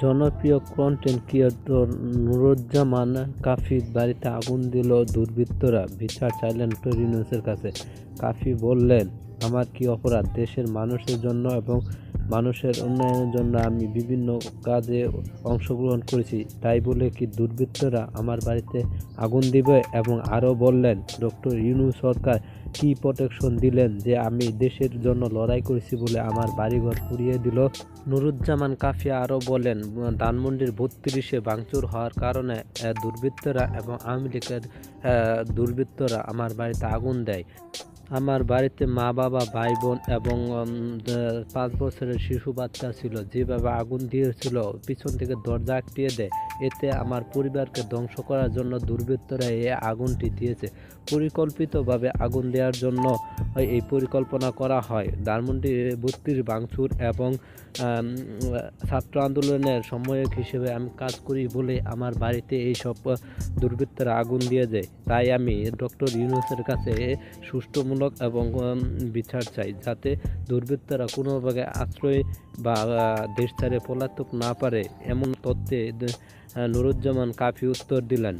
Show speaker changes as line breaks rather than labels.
জনপ্রিয় content creator Nuruzzaman কাফির বাড়িতে আগুন দিল দুর্বৃত্তরা, বিচার চাইলেন ডক্টর ইউনূসের কাছে। কাফি বললেন, আমার কি অপরাধ? দেশের মানুষের জন্য এবং মানুষের উন্নয়নের জন্য আমি বিভিন্ন কাজে অংশগ্রহণ করেছি, তাই বলে কি দুর্বৃত্তরা আমার বাড়িতে আগুন দিবে? এবং আরও বললেন, ডক্টর ইউনূস সরকার কি প্রোটেকশন দিলেন যে আমি দেশের জন্য লড়াই করেছি বলে আমার বাড়িঘর পুড়িয়ে দিল? নুরুজ্জামান কাফি আরও বলেন, ধানমন্ডির ৩২-এ ভাঙচুর হওয়ার কারণে দুর্বৃত্তরা এবং আওয়ামী লীগের দুর্বৃত্তরা আমার বাড়িতে আগুন দেয়। আমার বাড়িতে মা বাবা ভাই বোন এবং ৫ বছরের শিশু বাচ্চা ছিল। যেভাবে আগুন দিয়েছিল, পিছন থেকে দরজা আটকিয়ে দেয়। এতে আমার পরিবারকে ধ্বংস করার জন্য দুর্বৃত্তরা এই আগুনটি দিয়েছে। পরিকল্পিতভাবে আগুন দেওয়ার জন্য এই পরিকল্পনা করা হয়। ধানমন্ডি ৩২ ভাঙচুর এবং ছাত্র আন্দোলনের সমন্বয়ক হিসেবে আমি কাজ করি বলে আমার বাড়িতে এইসব দুর্বৃত্তরা আগুন দিয়ে যায়। তাই আমি ডক্টর ইউনূসের কাছে সুষ্ঠুমূলক এবং বিচার চাই, যাতে দুর্বৃত্তরা কোনোভাবে আশ্রয় বা দেশ ছেড়ে পলাতক না পারে। এমন তথ্যে নুরুজ্জামান কাফি উত্তর দিলেন।